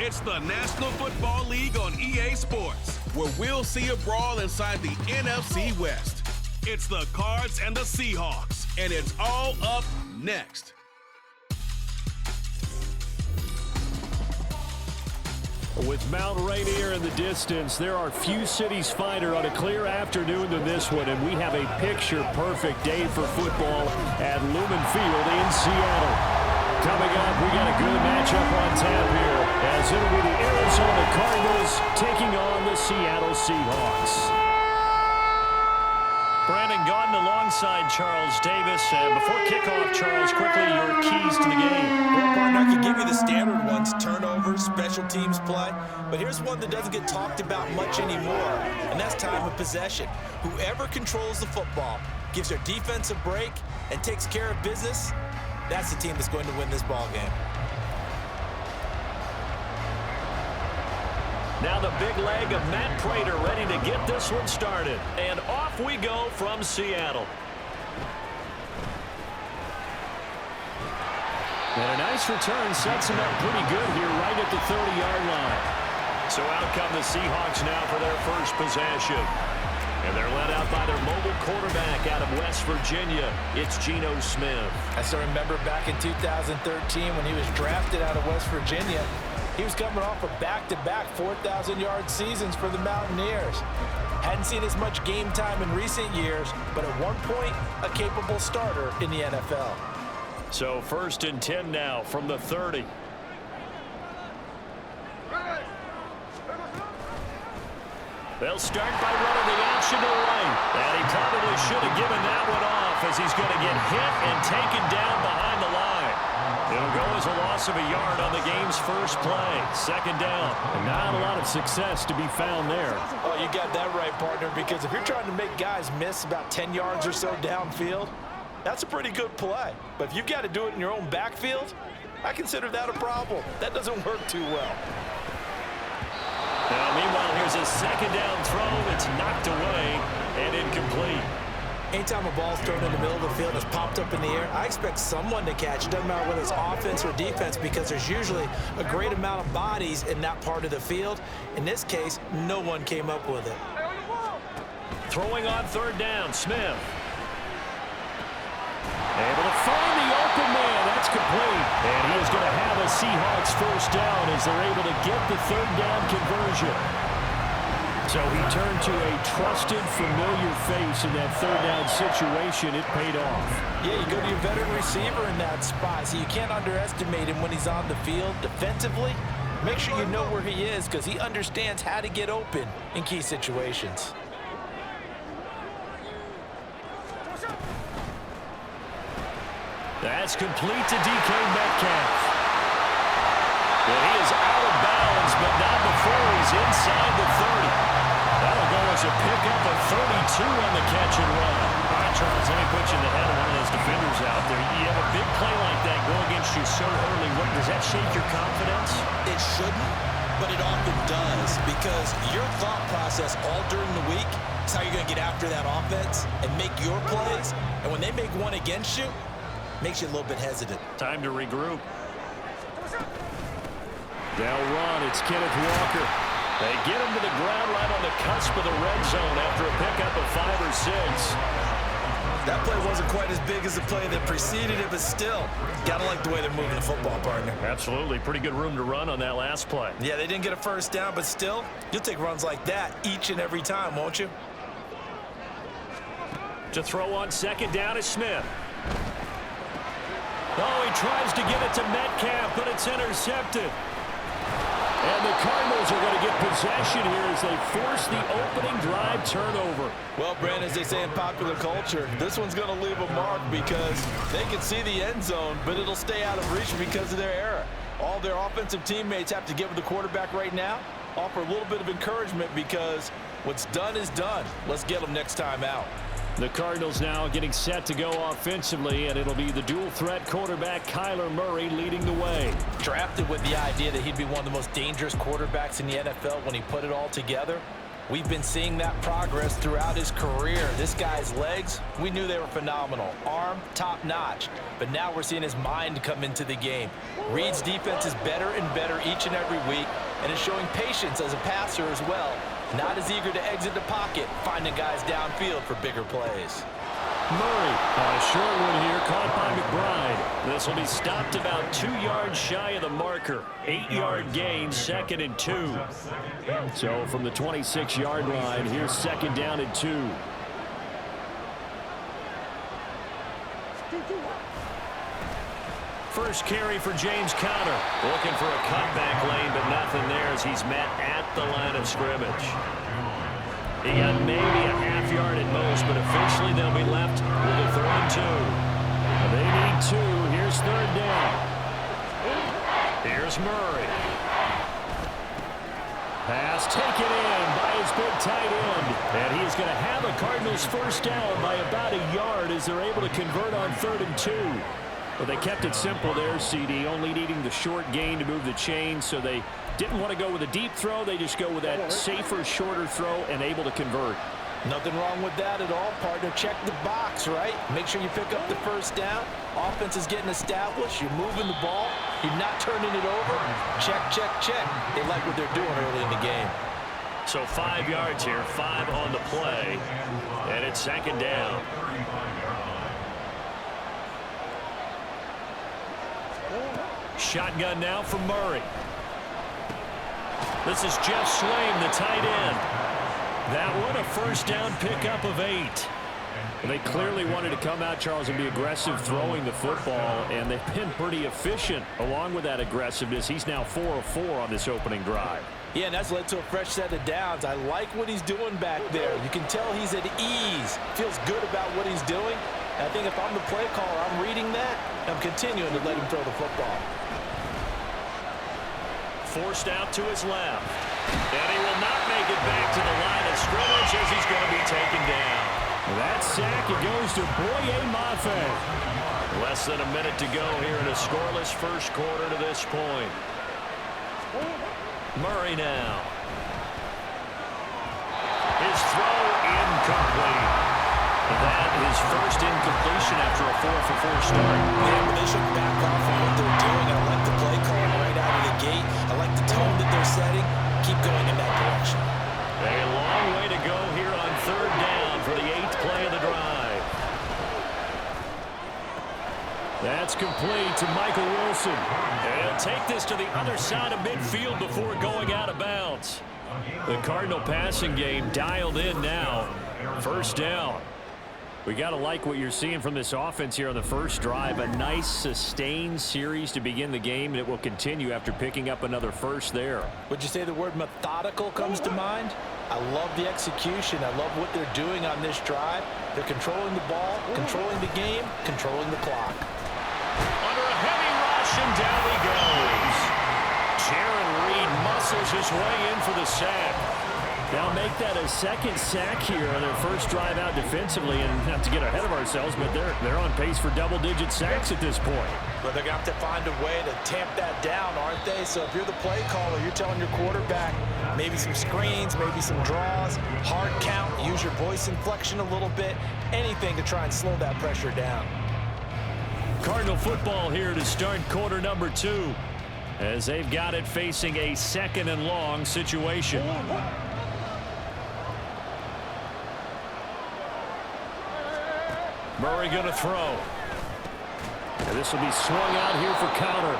It's the National Football League on EA Sports, where we'll see a brawl inside the NFC West. It's the Cards and the Seahawks, and it's all up next. With Mount Rainier in the distance, there are few cities finer on a clear afternoon than this one, and we have a picture-perfect day for football at Lumen Field in Seattle. Coming up, we got a good matchup on tap here, as it'll be the Arizona Cardinals taking on the Seattle Seahawks. Brandon Gaudin alongside Charles Davis. And before kickoff, Charles, quickly your keys to the game. Well, partner, I can give you the standard ones, turnovers, special teams play. But here's one that doesn't get talked about much anymore, and that's time of possession. Whoever controls the football, gives their defense a break, and takes care of business, that's the team that's going to win this ball game. Now the big leg of Matt Prater ready to get this one started. And off we go from Seattle. And a nice return sets him up pretty good here right at the 30-yard line. So out come the Seahawks now for their first possession. And they're led out by their mobile quarterback out of West Virginia. It's Geno Smith. I still remember back in 2013 when he was drafted out of West Virginia. He was coming off of back-to-back 4,000-yard seasons for the Mountaineers. Hadn't seen as much game time in recent years, but at one point, a capable starter in the NFL. So 1st and 10 now from the 30. They'll start by running the action to the right. And he probably should have given that one off, as he's going to get hit and taken down behind the line. It'll go as a loss of a yard on the game's first play. 2nd down. And not a lot of success to be found there. Oh, you got that right, partner, because if you're trying to make guys miss about 10 yards or so downfield, that's a pretty good play. But if you've got to do it in your own backfield, I consider that a problem. That doesn't work too well. Now, meanwhile, here's a 2nd down throw. It's knocked away and incomplete. Anytime a ball's thrown in the middle of the field and it's popped up in the air, I expect someone to catch. It doesn't matter whether it's offense or defense, because there's usually a great amount of bodies in that part of the field. In this case, no one came up with it. Throwing on 3rd down, Smith. Able to find the open man. That's complete. And he is going to have a Seahawks 1st down as they're able to get the 3rd down conversion. So he turned to a trusted, familiar face in that 3rd down situation. It paid off. Yeah, you go to your veteran receiver in that spot, so you can't underestimate him when he's on the field defensively. Make sure you know where he is, because he understands how to get open in key situations. That's complete to DK Metcalf. And he is out of bounds, but not before he's inside the 30. That'll go as a pickup of 32 on the catch and run. All right, Charles, let me put you in the head of one of those defenders out there. You have a big play like that go against you so early. Does that shake your confidence? It shouldn't, but it often does, because your thought process all during the week is how you're going to get after that offense and make your plays. And when they make one against you, makes you a little bit hesitant. Time to regroup. They'll run. It's Kenneth Walker. They get him to the ground right on the cusp of the red zone after a pickup of 5 or 6. That play wasn't quite as big as the play that preceded it, but still, gotta like the way they're moving the football, partner. Absolutely. Pretty good room to run on that last play. Yeah, they didn't get a 1st down, but still, you'll take runs like that each and every time, won't you? To throw on 2nd down is Smith. Oh, he tries to get it to Metcalf, but it's intercepted. And the Cardinals are going to get possession here as they force the opening drive turnover. Well, Brandon, as they say in popular culture, this one's going to leave a mark, because they can see the end zone, but it'll stay out of reach because of their error. All their offensive teammates have to get with the quarterback right now, offer a little bit of encouragement, because what's done is done. Let's get them next time out. The Cardinals now getting set to go offensively, and it'll be the dual-threat quarterback Kyler Murray leading the way. Drafted with the idea that he'd be one of the most dangerous quarterbacks in the NFL when he put it all together. We've been seeing that progress throughout his career. This guy's legs, we knew they were phenomenal. Arm, top-notch. But now we're seeing his mind come into the game. Reed's defense is better and better each and every week, and is showing patience as a passer as well. Not as eager to exit the pocket, finding guys downfield for bigger plays. Murray on a short one here, caught by McBride. This will be stopped about 2 yards shy of the marker. 8-yard gain, 2nd and 2. So from the 26-yard line, here's 2nd down and 2. First carry for James Conner. Looking for a cutback lane, but nothing there as he's met at the line of scrimmage. He got maybe a half yard at most, but officially they'll be left with a 3rd and 2. They need 2. Here's 3rd down. Here's Murray. Pass taken in by his big tight end. And he's going to have a Cardinals first down by about a yard as they're able to convert on 3rd and 2. Well, they kept it simple there, CD, only needing the short gain to move the chains, so they didn't want to go with a deep throw. They just go with that safer, shorter throw and able to convert. Nothing wrong with that at all, partner. Check the box, right? Make sure you pick up the first down. Offense is getting established. You're moving the ball. You're not turning it over. Check, check, check. They like what they're doing early in the game. So 5 yards here, 5 on the play, and it's 2nd down. Shotgun now from Murray. This is Jeff Swaim, the tight end. That one, a first down pickup of 8. They clearly wanted to come out, Charles, and be aggressive throwing the football, and they've been pretty efficient along with that aggressiveness. He's now 4 of 4 on this opening drive. Yeah, and that's led to a fresh set of downs. I like what he's doing back there. You can tell he's at ease. Feels good about what he's doing. I think if I'm the play caller, I'm reading that. I'm continuing to let him throw the football. Forced out to his left. And he will not make it back to the line of scrimmage as he's going to be taken down. That sack, it goes to Boye Mafe. Less than a minute to go here in a scoreless first quarter to this point. Murray now. His throw incomplete. That is first incompletion after a 4-for-4 start. Yeah, but they should back off on what they're doing. I like the play call right out of the gate. I like the tone that they're setting. Keep going in that direction. A long way to go here on 3rd down for the 8th play of the drive. That's complete to Michael Wilson. And he'll take this to the other side of midfield before going out of bounds. The Cardinal passing game dialed in now. First down. We got to like what you're seeing from this offense here on the first drive. A nice, sustained series to begin the game, and it will continue after picking up another first there. Would you say the word methodical comes to mind? I love the execution. I love what they're doing on this drive. They're controlling the ball, controlling the game, controlling the clock. Under a heavy rush, and down he goes. Jaron Reed muscles his way in for the sack. Now make that a 2nd sack here on their first drive out defensively, and not to get ahead of ourselves, but they're on pace for double-digit sacks at this point. But they're going to have to find a way to tamp that down, aren't they? So if you're the play caller, you're telling your quarterback maybe some screens, maybe some draws, hard count, use your voice inflection a little bit, anything to try and slow that pressure down. Cardinal football here to start quarter number 2, as they've got it facing a 2nd and long situation. Murray going to throw. And this will be swung out here for counter.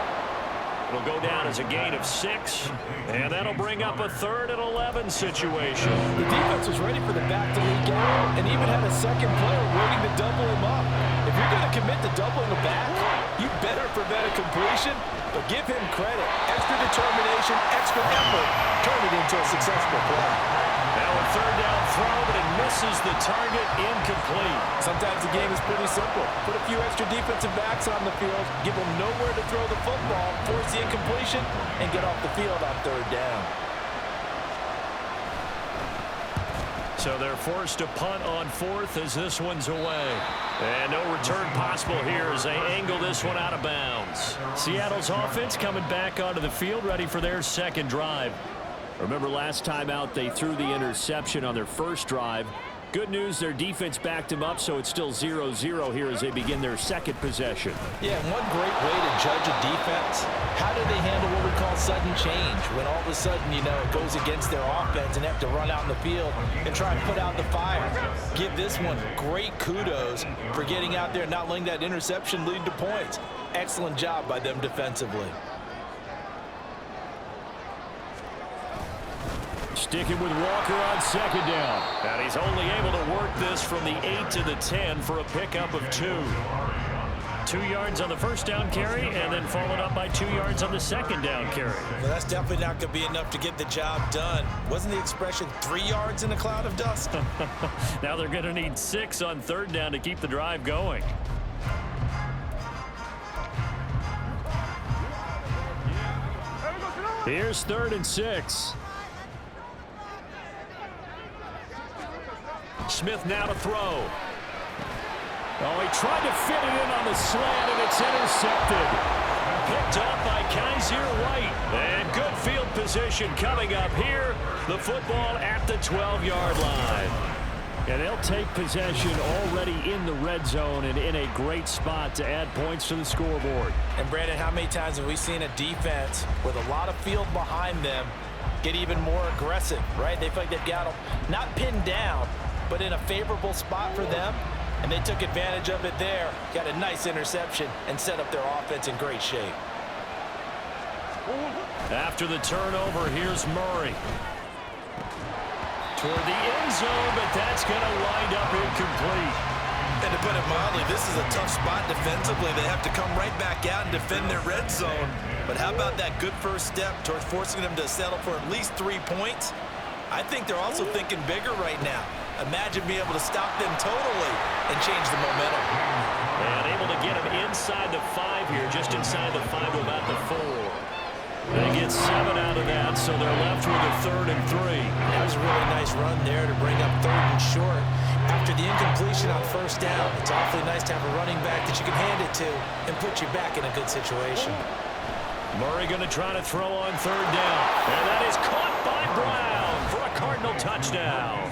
It'll go down as a gain of 6. And that'll bring up a 3rd and 11 situation. The defense was ready for the back-to-lead game and even had a second player waiting to double him up. If you're going to commit to doubling a back, you better prevent a completion, but give him credit. Extra determination, extra effort. Turn it into a successful play. Now a 3rd down throw, but it misses the target, incomplete. Sometimes the game is pretty simple. Put a few extra defensive backs on the field, give them nowhere to throw the football, force the incompletion, and get off the field on 3rd down. So they're forced to punt on 4th as this one's away. And no return possible here as they angle this one out of bounds. Seattle's offense coming back onto the field, ready for their 2nd drive. Remember last time out, they threw the interception on their first drive. Good news, their defense backed them up, so it's still 0-0 here as they begin their second possession. Yeah, and one great way to judge a defense, how do they handle what we call sudden change? When all of a sudden, you know, it goes against their offense and they have to run out in the field and try and put out the fire. Give this one great kudos for getting out there and not letting that interception lead to points. Excellent job by them defensively. Sticking with Walker on second down. And he's only able to work this from the 8 to the 10 for a pickup of 2. 2 yards on the first down carry, and then followed up by 2 yards on the second down carry. Well, that's definitely not going to be enough to get the job done. Wasn't the expression 3 yards in a cloud of dust? Now they're going to need 6 on third down to keep the drive going. Here's 3rd and 6. Smith now to throw. Oh, he tried to fit it in on the slant, and it's intercepted. Picked up by Kaiser White. And good field position coming up here. The football at the 12-yard line. And they'll take possession already in the red zone and in a great spot to add points to the scoreboard. And Brandon, how many times have we seen a defense with a lot of field behind them get even more aggressive, right? They feel like they've got them not pinned down, but in a favorable spot for them, and they took advantage of it there. Got a nice interception and set up their offense in great shape. After the turnover, here's Murray. Toward the end zone, but that's going to wind up incomplete. And to put it mildly, this is a tough spot defensively. They have to come right back out and defend their red zone. But how about that good first step towards forcing them to settle for at least 3 points? I think they're also thinking bigger right now. Imagine being able to stop them totally and change the momentum. And able to get them inside the 5 here, just inside the 5 to about the 4. They get 7 out of that, so they're left with a 3rd and 3. That was a really nice run there to bring up 3rd and short. After the incompletion on first down, it's awfully nice to have a running back that you can hand it to and put you back in a good situation. Murray going to try to throw on 3rd down. And that is caught by Brown for a Cardinal touchdown.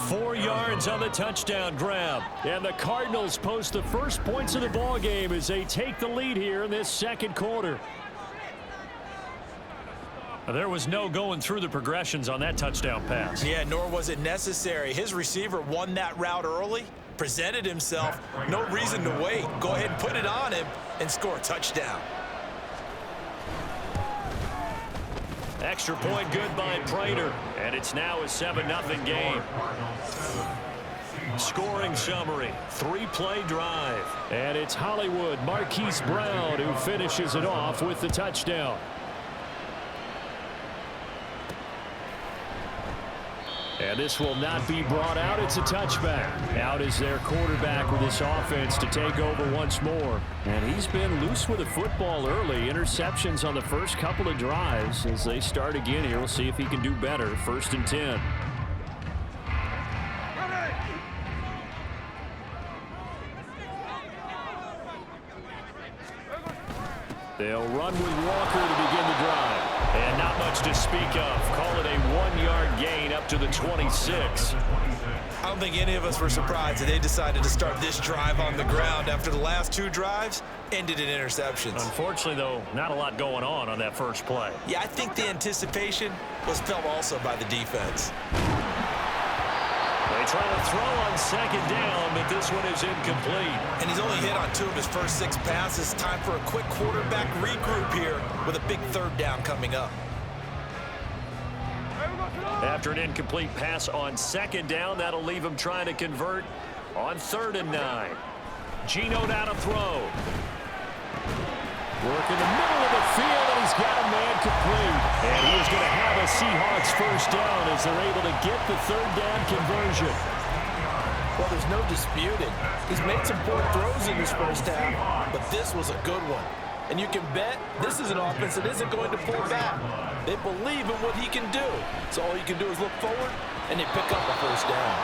4 yards on the touchdown grab. And the Cardinals post the first points of the ball game as they take the lead here in this second quarter. There was no going through the progressions on that touchdown pass. Yeah, nor was it necessary. His receiver won that route early, presented himself. No reason to wait. Go ahead and put it on him and score a touchdown. Extra point good by Prater. And it's now a 7-0 game. Scoring summary, 3-play drive. And it's Hollywood Marquise Brown who finishes it off with the touchdown. And this will not be brought out. It's a touchback. Out is their quarterback with this offense to take over once more. And he's been loose with the football early. Interceptions on the first couple of drives. As they start again here, we'll see if he can do better. 1st and 10. They'll run with Walker to begin the drive. And not much to speak of. Call it a 1-yard gain up to the 26. I don't think any of us were surprised that they decided to start this drive on the ground after the last 2 drives ended in interceptions. Unfortunately, though, not a lot going on that first play. Yeah, I think the anticipation was felt also by the defense. They try to throw on 2nd down, but this one is incomplete. And he's only hit on 2 of his first 6 passes. Time for a quick quarterback regroup here with a big 3rd down coming up. After an incomplete pass on 2nd down, that'll leave him trying to convert on 3rd and 9. Gino now to throw. Work in the middle of the field, and he's got a man complete. And he is going to have a Seahawks first down as they're able to get the 3rd down conversion. Well, there's no disputing. He's made some poor throws in this first half, but this was a good one. And you can bet this is an offense that isn't going to pull back. They believe in what he can do. So all you can do is look forward, and they pick up a first down.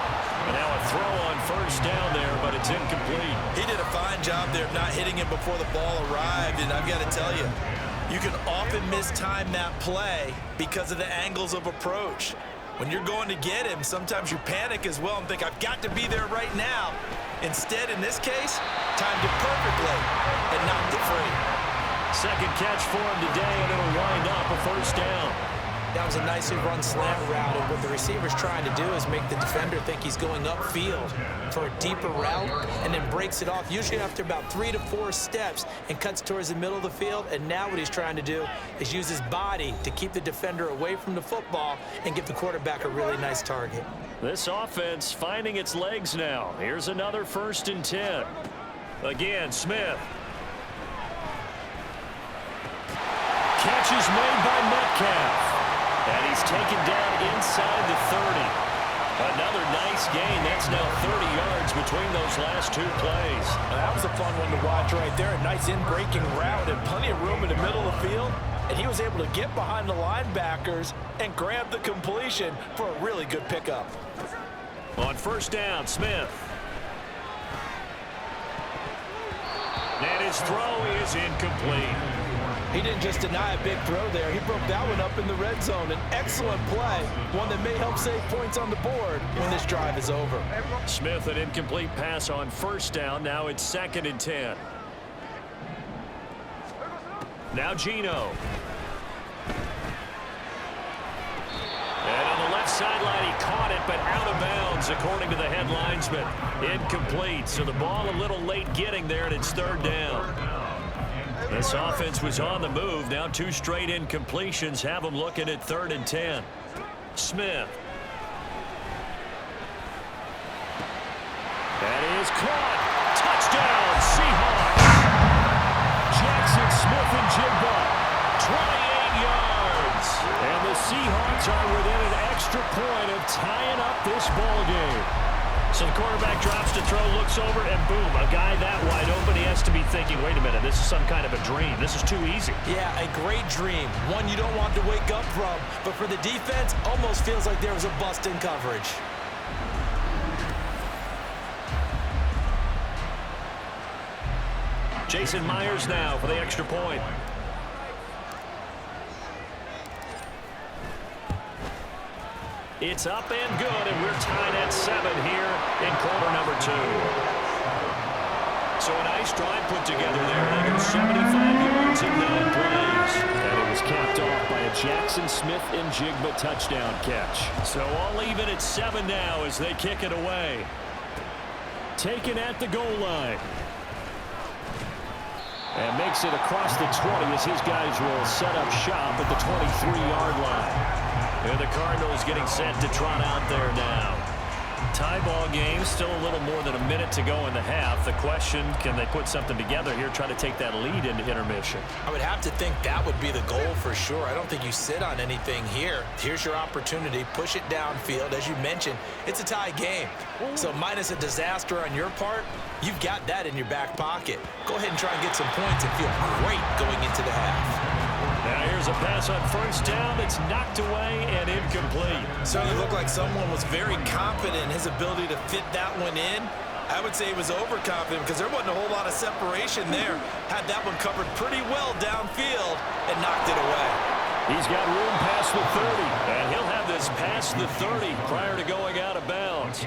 And now a throw on 1st down there, but it's incomplete. He did a fine job there of not hitting him before the ball arrived, and I've got to tell you, You can often mistime that play because of the angles of approach. When you're going to get him, sometimes you panic as well and think, I've got to be there right now. Instead, in this case, timed it perfectly and knocked it free. Second catch for him today, and it'll wind up a first down. That was a nicely run slant route, and what the receiver's trying to do is make the defender think he's going upfield for a deeper route, and then breaks it off, usually after about 3 to 4 steps, and cuts towards the middle of the field. And now what he's trying to do is use his body to keep the defender away from the football and give the quarterback a really nice target. This offense finding its legs now. Here's another 1st and 10. Again, Smith. Catch is made by Metcalf. And he's taken down inside the 30. Another nice gain. That's now 30 yards between those last 2 plays. That was a fun one to watch right there. A nice in-breaking route and plenty of room in the middle of the field. And he was able to get behind the linebackers and grab the completion for a really good pickup. On 1st down, Smith. And his throw is incomplete. He didn't just deny a big throw there. He broke that one up in the red zone. An excellent play, one that may help save points on the board when this drive is over. Smith, an incomplete pass on 1st down. Now it's 2nd and 10. Now Geno. And on the left sideline, he caught it, but out of bounds, according to the head linesman. Incomplete, so the ball a little late getting there, and it's 3rd down. This offense was on the move. Now 2 straight incompletions have them looking at 3rd and 10. Smith. That is caught. Touchdown, Seahawks. Jackson Smith-Njigba, 28 yards. And the Seahawks are within an extra point of tying up this ball game. So the quarterback drops to throw, looks over, and boom, a guy that wide open. He has to be thinking, wait a minute, this is some kind of a dream. This is too easy. Yeah, a great dream. One you don't want to wake up from. But for the defense, almost feels like there was a bust in coverage. Jason Myers now for the extra point. It's up and good, and we're tied at 7 here in quarter number 2. So a nice drive put together there. They go 75 yards in 9 plays. And it was capped off by a Jackson Smith-Njigba touchdown catch. So all even at 7 now as they kick it away. Taken at the goal line. And makes it across the 20 as his guys will set up shop at the 23-yard line. And the Cardinals getting set to trot out there now. Tie ball game, still a little more than a minute to go in the half. The question, can they put something together here, try to take that lead into intermission? I would have to think that would be the goal for sure. I don't think you sit on anything here. Here's your opportunity. Push it downfield. As you mentioned, it's a tie game. So minus a disaster on your part, you've got that in your back pocket. Go ahead and try and get some points and feel great going into the half. Now here's a pass on 1st down that's knocked away and incomplete. Certainly looked like someone was very confident in his ability to fit that one in. I would say he was overconfident because there wasn't a whole lot of separation there. Had that one covered pretty well downfield and knocked it away. He's got room past the 30, and he'll have this past the 30 prior to going out of bounds.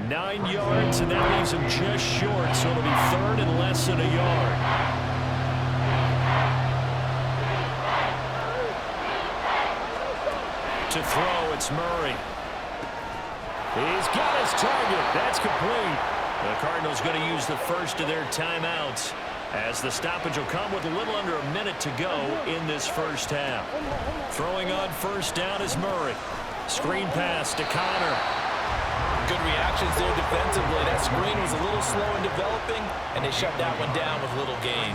9 yards, and that leaves him just short, so it'll be 3rd and less than a yard. To throw, it's Murray. He's got his target. That's complete. The Cardinals going to use the first of their timeouts as the stoppage will come with a little under a minute to go in this first half. Throwing on 1st down is Murray. Screen pass to Connor. Good reactions there defensively. That screen was a little slow in developing, and they shut that one down with little gain.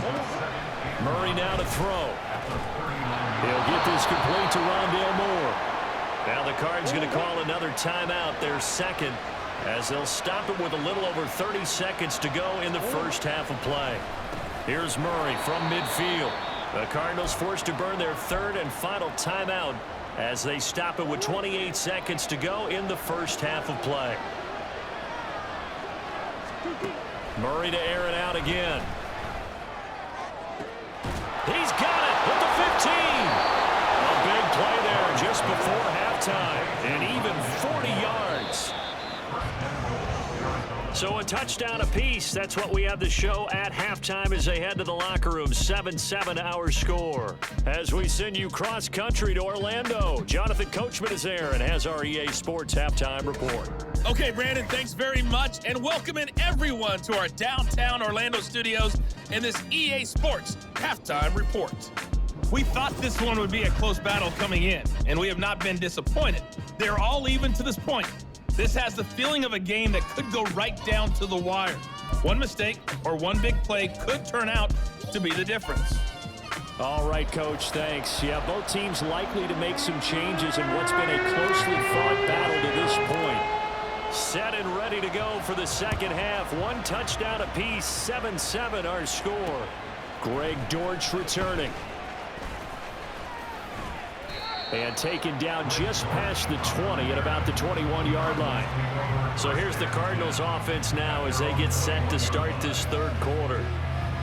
Murray now to throw. He'll get this complete to Rondale Moore. Now the Cards going to call another timeout, their 2nd, as they'll stop it with a little over 30 seconds to go in the first half of play. Here's Murray from midfield. The Cardinals forced to burn their 3rd and final timeout as they stop it with 28 seconds to go in the first half of play. Murray to air it out again. He's got it with the So a touchdown apiece. That's what we have the show at halftime as they head to the locker room. 7-7 our score. As we send you cross-country to Orlando, Jonathan Coachman is there and has our EA Sports halftime report. Okay, Brandon, thanks very much, and welcome in everyone to our downtown Orlando studios in this EA Sports halftime report. We thought this one would be a close battle coming in, and we have not been disappointed. They're all even to this point. This has the feeling of a game that could go right down to the wire. One mistake or one big play could turn out to be the difference. All right, Coach, thanks. Yeah, both teams likely to make some changes in what's been a closely fought battle to this point. Set and ready to go for the second half. One touchdown apiece, 7-7 our score. Greg Dortch returning. And taken down just past the 20 at about the 21-yard line. So here's the Cardinals offense now as they get set to start this third quarter.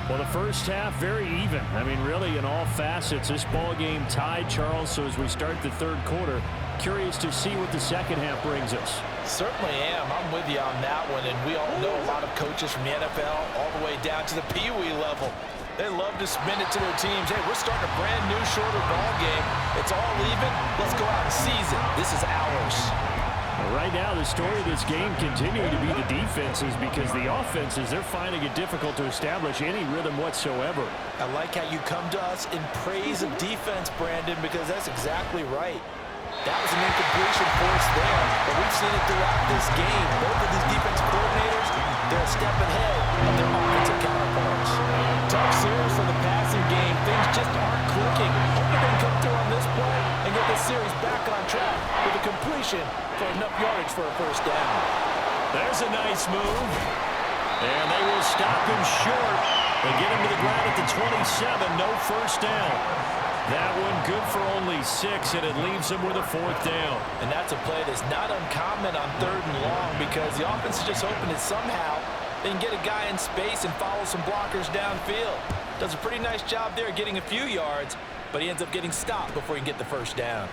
Well, the first half, very even. I mean, really, in all facets, this ball game tied, Charles. So as we start the third quarter, curious to see what the second half brings us. Certainly am. I'm with you on that one. And we all know a lot of coaches from the NFL all the way down to the Pee Wee level. They love to spin it to their teams. Hey, we're starting a brand new, shorter ball game. It's all even. Let's go out and seize it. This is ours. Right now, the story of this game continuing to be the defenses because the offenses, they're finding it difficult to establish any rhythm whatsoever. I like how you come to us in praise of defense, Brandon, because that's exactly right. That was an incompletion for us there, but we've seen it throughout this game. Both of these defensive coordinators, they're a step ahead of their offensive counterparts. Tough series for the passing game. Things just aren't clicking. Hope they can come through on this play and get this series back on track with a completion for enough yardage for a first down. There's a nice move. And they will stop him short. They get him to the ground at the 27. No first down. That one good for only 6, and it leaves them with a fourth down. And that's a play that's not uncommon on 3rd and long because the offense is just hoping that somehow they can get a guy in space and follow some blockers downfield. Does a pretty nice job there getting a few yards, but he ends up getting stopped before he can get the first down.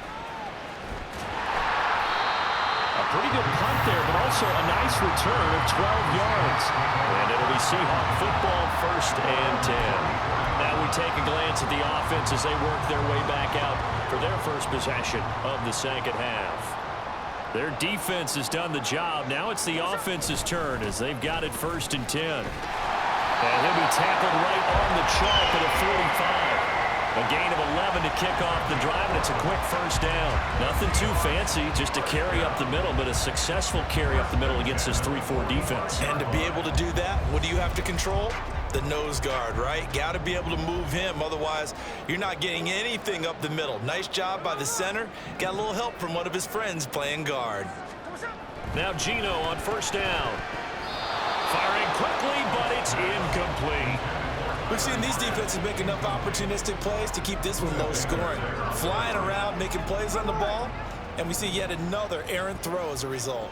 A pretty good punt there, but also a nice return of 12 yards. And it'll be Seahawk football, 1st and 10. Now we take a glance at the offense as they work their way back out for their first possession of the second half. Their defense has done the job. Now it's the offense's turn as they've got it 1st and 10. And he'll be tackled right on the chalk at a 45. A gain of 11 to kick off the drive, and it's a quick first down. Nothing too fancy, just a carry up the middle, but a successful carry up the middle against this 3-4 defense. And to be able to do that, what do you have to control? The nose guard, right? Got to be able to move him, otherwise you're not getting anything up the middle. Nice job by the center. Got a little help from one of his friends playing guard. Now Gino on first down. Firing quickly, but it's incomplete. We've seen these defenses make enough opportunistic plays to keep this one low scoring. Flying around, making plays on the ball, and we see yet another errant throw as a result.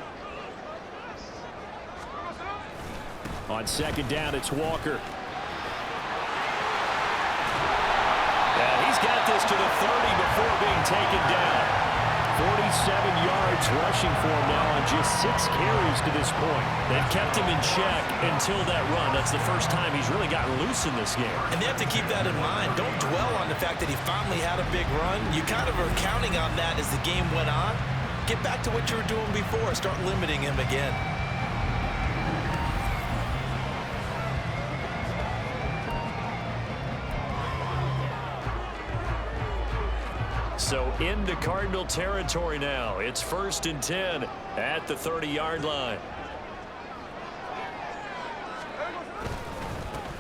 On second down, it's Walker. And he's got this to the 30 before being taken down. 47 yards rushing for him now on just 6 carries to this point. They've kept him in check until that run. That's the first time he's really gotten loose in this game. And they have to keep that in mind. Don't dwell on the fact that he finally had a big run. You kind of are counting on that as the game went on. Get back to what you were doing before. Start limiting him again. So into Cardinal territory now. It's 1st and 10 at the 30-yard line.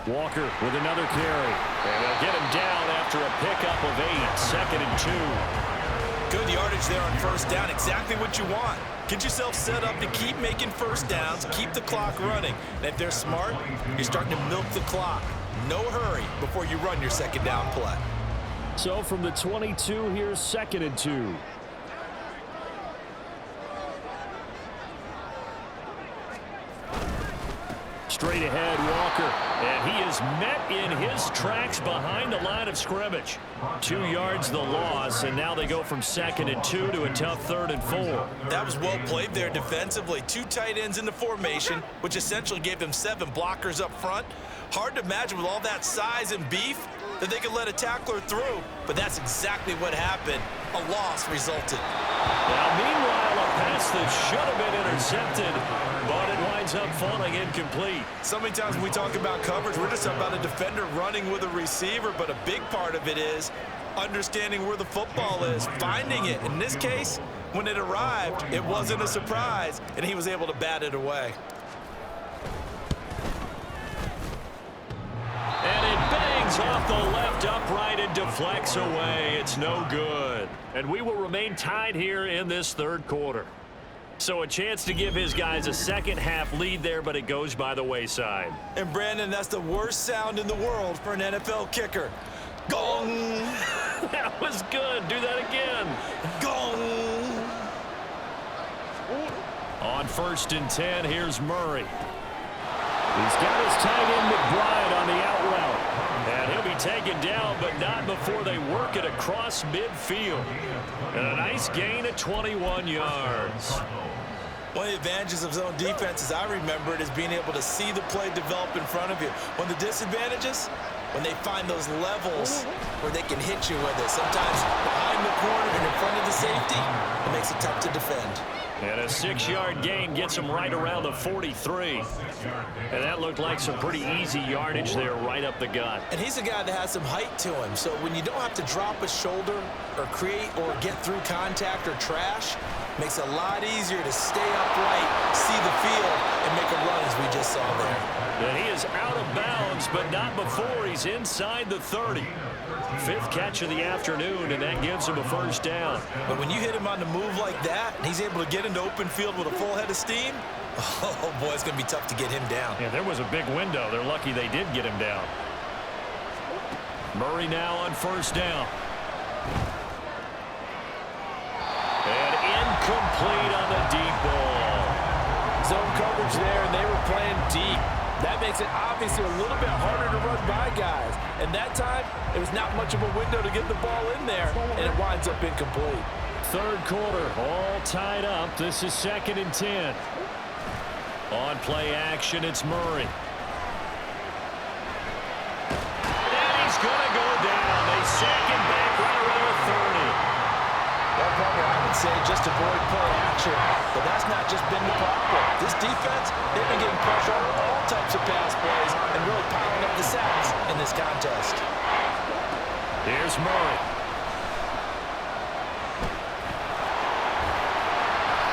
Walker with another carry. And they'll get him down after a pickup of 8. 2nd and 2. Good yardage there on first down. Exactly what you want. Get yourself set up to keep making first downs, keep the clock running. And if they're smart, you're starting to milk the clock. No hurry before you run your second down play. So from the 22, here's 2nd and 2. Straight ahead, Walker. And he is met in his tracks behind the line of scrimmage. 2 yards the loss, and now they go from 2nd and 2 to a tough 3rd and 4. That was well played there defensively. 2 tight ends in the formation, which essentially gave them 7 blockers up front. Hard to imagine with all that size and beef that they could let a tackler through, but that's exactly what happened. A loss resulted. Now, meanwhile, a pass that should have been intercepted, but it winds up falling incomplete. So many times when we talk about coverage, we're just about a defender running with a receiver, but a big part of it is understanding where the football is, finding it. In this case, when it arrived, it wasn't a surprise, and he was able to bat it away. And it bangs off the left upright and deflects away. It's no good. And we will remain tied here in this 3rd quarter. So a chance to give his guys a second-half lead there, but it goes by the wayside. And, Brandon, that's the worst sound in the world for an NFL kicker. Gong! That was good. Do that again. Gong! On 1st and 10, here's Murray. He's got his tight end McBride on the out route. And he'll be taken down, but not before they work it across midfield. And a nice gain of 21 yards. One of the advantages of zone defense, as I remember it, is being able to see the play develop in front of you. One of the disadvantages, when they find those levels where they can hit you with it. Sometimes behind the corner and in front of the safety, it makes it tough to defend. And a 6-yard gain gets him right around the 43. And that looked like some pretty easy yardage there right up the gut. And he's a guy that has some height to him. So when you don't have to drop a shoulder or create or get through contact or trash, makes it a lot easier to stay upright, see the field, and make a run as we just saw there. And he is out of bounds, but not before he's inside the 30. 5th catch of the afternoon, and that gives him a 1st down. But when you hit him on the move like that, and he's able to get into open field with a full head of steam, oh boy, it's going to be tough to get him down. Yeah, there was a big window. They're lucky they did get him down. Murray now on 1st down. And incomplete on the deep ball. Zone coverage there, and they were playing deep. That makes it obviously a little bit harder to run by guys. And that time, it was not much of a window to get the ball in there, and it winds up incomplete. 3rd quarter, all tied up. This is 2nd and 10. On play action, it's Murray. And he's going to go down. They sack him back right around the 30. Well, partner, I would say just avoid play action, but that's not just been the problem. This defense, they've been getting pressure on all types of pass plays and really piling up the sacks in this contest. Here's Murray.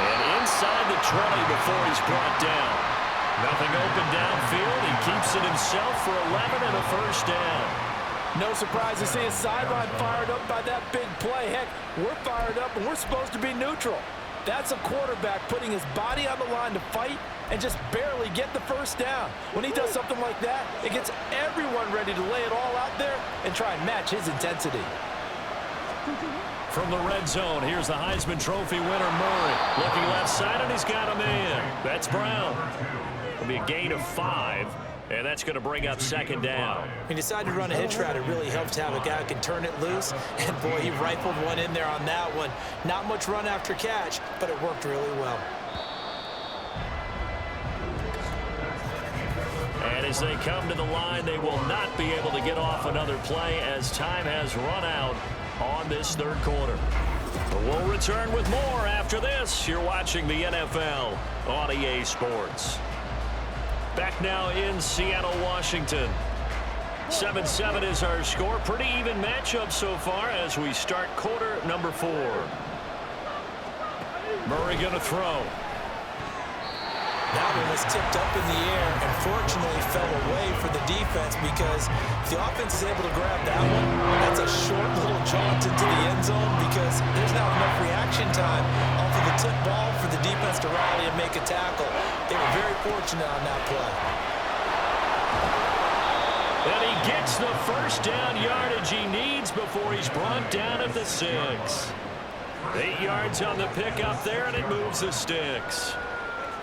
And inside the 20 before he's brought down. Nothing open downfield. He keeps it himself for 11 and a 1st down. No surprise to see his sideline fired up by that big play. Heck, we're fired up, and we're supposed to be neutral. That's a quarterback putting his body on the line to fight and just barely get the 1st down. When he does something like that, it gets everyone ready to lay it all out there and try and match his intensity. From the red zone, here's the Heisman Trophy winner, Murray. Looking left side, and he's got a man. That's Brown. It'll be a gain of 5. And that's going to bring up 2nd down. He decided to run a hitch route. It really helps to have a guy who can turn it loose. And, boy, he rifled one in there on that one. Not much run after catch, but it worked really well. And as they come to the line, they will not be able to get off another play as time has run out on this 3rd quarter. But we'll return with more after this. You're watching the NFL on EA Sports. Back now in Seattle, Washington. 7-7 is our score. Pretty even matchup so far as we start quarter number 4. Murray going to throw. That one was tipped up in the air and fortunately fell away for the defense because if the offense is able to grab that one, that's a short little jaunt into the end zone because there's not enough reaction time off of the tip ball for the defense to rally and make a tackle. They were very fortunate on that play. And he gets the 1st down yardage he needs before he's brought down at the 6. 8 yards on the pickup there, and it moves the sticks.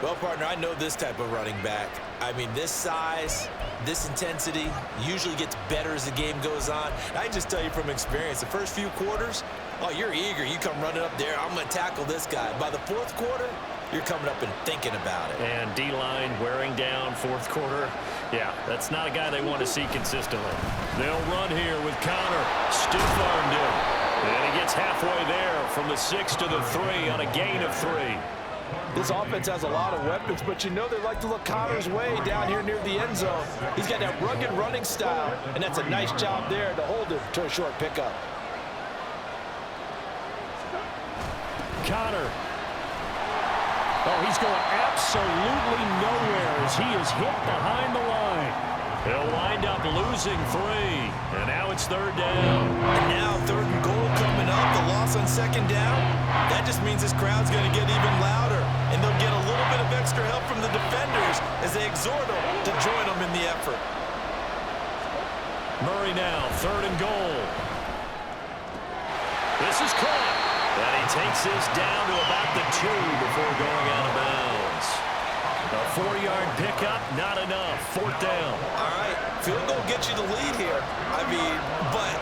Well, partner, I know this type of running back. I mean, this size, This intensity usually gets better as the game goes on. I just tell you from experience, the first few quarters, oh, you're eager. You come running up there, I'm going to tackle this guy. By the fourth quarter, you're coming up and thinking about it. And D-line wearing down fourth quarter. Yeah, that's not a guy they want to see consistently. They'll run here with Connor. Stiff-armed him. And he gets halfway there from the 6 to the 3 on a gain of 3. This offense has a lot of weapons, but you know they like to look Connor's way down here near the end zone. He's got that rugged running style, and that's a nice job there to hold him to a short pickup. Connor. Oh, he's going absolutely nowhere as he is hit behind the line. He'll wind up losing 3, and now it's third down. And now third and goal coming up, the loss on second down. That just means this crowd's going to get even louder, and they'll get a little bit of extra help from the defenders as they exhort them to join them in the effort. Murray now, third and goal. This is caught. And he takes this down to about the 2 before going out of bounds. A 4-yard pickup, not enough. Fourth down. All right, field goal gets you the lead here. I mean, but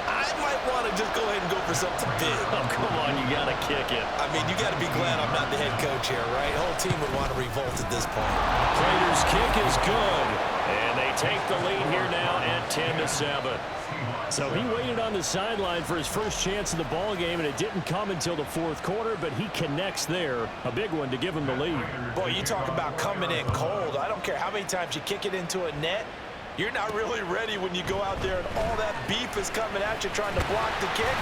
I might want to just go ahead and go for something big. Oh, come on, you got to kick it. I mean, you got to be glad I'm not the head coach here, right? The whole team would want to revolt at this point. Prater's kick is good. And they take the lead here now at 10-7. So he waited on the sideline for his first chance in the ball game, and it didn't come until the fourth quarter, but he connects there. A big one to give him the lead. Boy, you talk about coming in cold. I don't care how many times you kick it into a net. You're not really ready when you go out there and all that beef is coming at you trying to block the kick.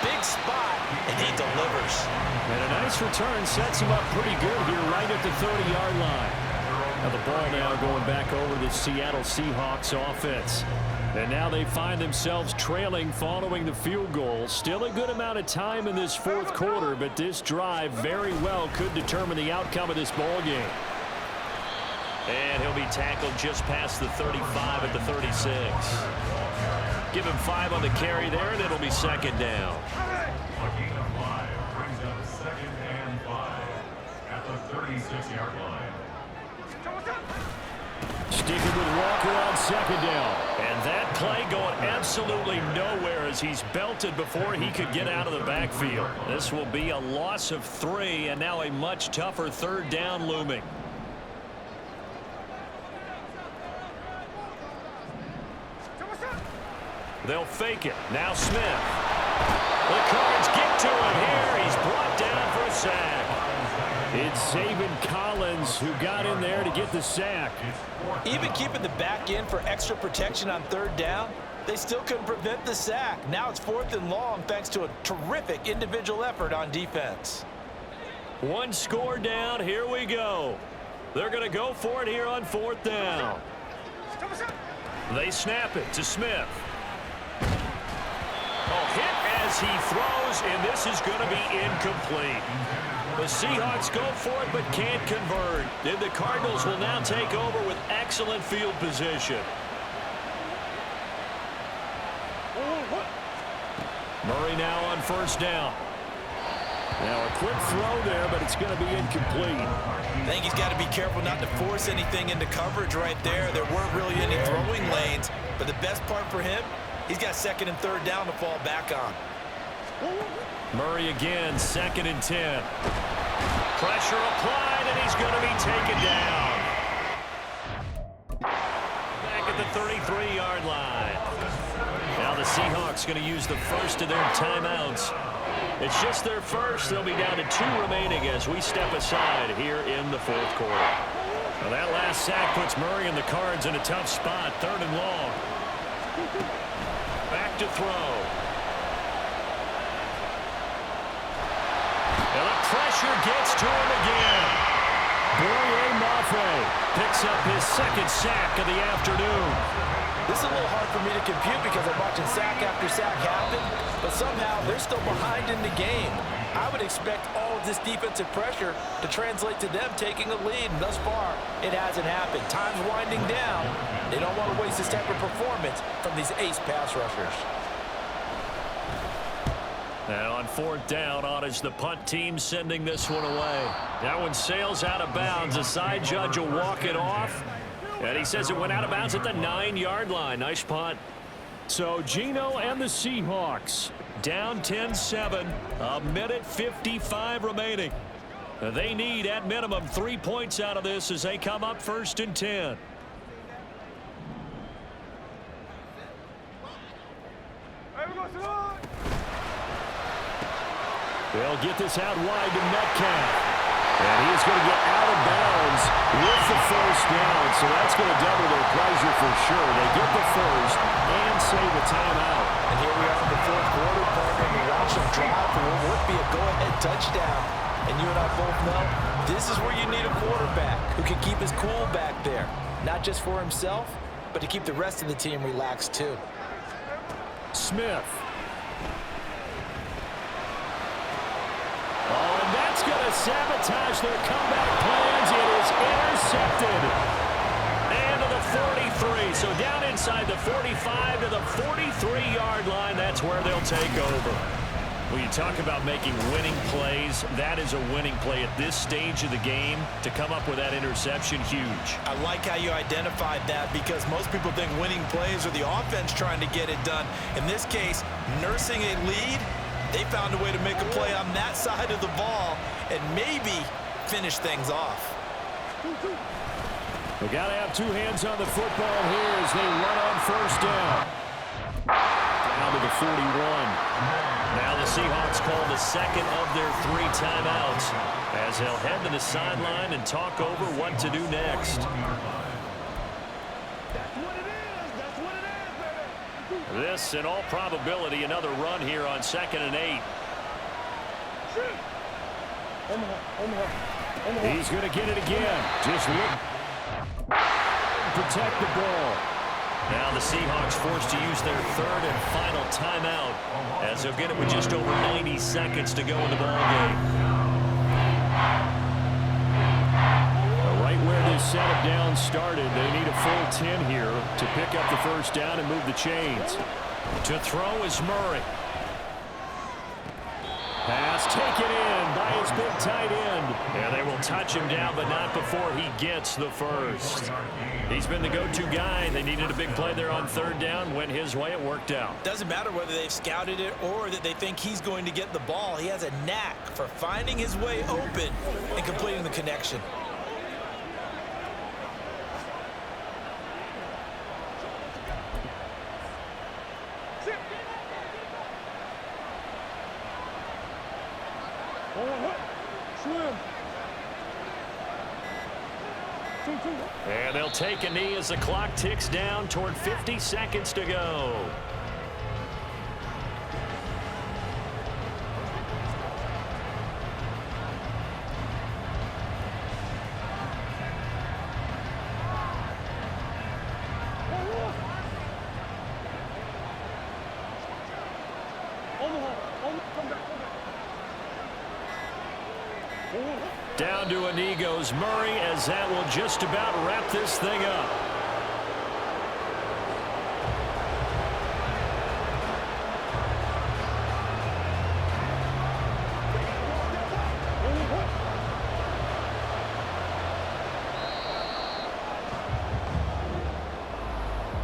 Big spot, and he delivers. And a nice return sets him up pretty good here right at the 30-yard line. Now the ball now going back over the Seattle Seahawks offense. And now they find themselves trailing following the field goal. Still a good amount of time in this fourth quarter, but this drive very well could determine the outcome of this ball game. And he'll be tackled just past the 35 at the 36. Give him 5 on the carry there, and it'll be second down. Brings up second and 5 at the 36-yard line. Sticking with Walker on second down. And that play going absolutely nowhere as he's belted before he could get out of the backfield. This will be a loss of 3, and now a much tougher third down looming. They'll fake it. Now Smith. The Cards get to him here. He's brought down for a sack. It's Zaven Collins who got in there to get the sack. Even keeping the back end for extra protection on third down, they still couldn't prevent the sack. Now it's 4th and long thanks to a terrific individual effort on defense. 1 score down. Here we go. They're going to go for it here on 4th down. They snap it to Smith. Oh, hit as he throws, and this is going to be incomplete. The Seahawks go for it but can't convert. And the Cardinals will now take over with excellent field position. Murray now on first down. Now a quick throw there, but it's going to be incomplete. I think he's got to be careful not to force anything into coverage right there. There weren't really any throwing lanes, but the best part for him, he's got 2nd and 3rd down to fall back on. Murray again, 2nd and 10. Pressure applied, and he's going to be taken down. Back at the 33-yard line. Now the Seahawks going to use the first of their timeouts. It's just their first. They'll be down to 2 remaining as we step aside here in the fourth quarter. Well, that last sack puts Murray and the Cards in a tough spot. 3rd and long. Back to throw. And the pressure gets to him again. Boye Mafe picks up his 2nd sack of the afternoon. This is a little hard for me to compute because I'm watching sack after sack happen, but somehow they're still behind in the game. I would expect all of this defensive pressure to translate to them taking a lead, and thus far, it hasn't happened. Time's winding down. They don't want to waste this type of performance from these ace pass rushers. Now on 4th down, is the punt team sending this one away. That one sails out of bounds. The side judge will walk it off. And he says it went out of bounds at the 9-yard line. Nice punt. So Geno and the Seahawks down 10-7, a minute 55 remaining. They need at minimum 3 points out of this as they come up 1st and 10. They'll get this out wide to Metcalf. And he's going to get out of bounds with the first down. So that's going to double their pleasure for sure. They get the first and save a timeout. And here we are in the 4th quarter, partner. We watch them drive for what would be a go-ahead touchdown. And you and I both know this is where you need a quarterback who can keep his cool back there. Not just for himself, but to keep the rest of the team relaxed too. Smith. Oh, and that's going to sabotage their comeback plans. It is intercepted. And to the 43. So down inside the 45 to the 43-yard line. That's where they'll take over. When you talk about making winning plays, that is a winning play at this stage of the game. To come up with that interception, huge. I like how you identified that because most people think winning plays are the offense trying to get it done. In this case, nursing a lead, they found a way to make a play on that side of the ball and maybe finish things off. We got to have 2 hands on the football here as they run on 1st down. Down to the 41. Now the Seahawks call the 2nd of their 3 timeouts as they'll head to the sideline and talk over what to do next. This, in all probability, another run here on 2nd and 8. He's going to get it again. Just look. Protect the ball. Now the Seahawks forced to use their 3rd and final timeout as they'll get it with just over 90 seconds to go in the ballgame. Right where this set of downs started, they need a full 10 here to pick up the 1st down and move the chains. To throw is Murray. Pass taken in by his big tight end. And they will touch him down, but not before he gets the first. He's been the go-to guy. They needed a big play there on 3rd down. Went his way. It worked out. Doesn't matter whether they've scouted it or that they think he's going to get the ball. He has a knack for finding his way open and completing the connection. And they'll take a knee as the clock ticks down toward 50 seconds to go. Down to a knee goes Murray as that will just about wrap this thing up.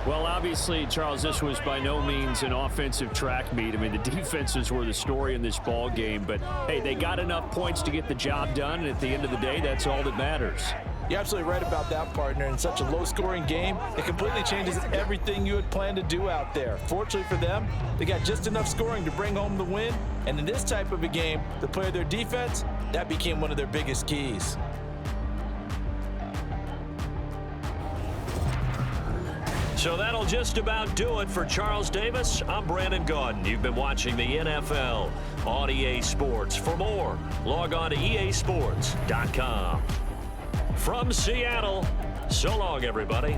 Well, obviously, Charles, this was by no means an offensive track meet. I mean, the defenses were the story in this ball game, but hey, they got enough points to get the job done, and at the end of the day, that's all that matters. You're absolutely right about that, partner. In such a low-scoring game, it completely changes everything you had planned to do out there. Fortunately for them, they got just enough scoring to bring home the win, and in this type of a game, to play their defense, that became one of their biggest keys. So that'll just about do it for Charles Davis. I'm Brandon Gaudin. You've been watching the NFL on EA Sports. For more, log on to easports.com. From Seattle, so long, everybody.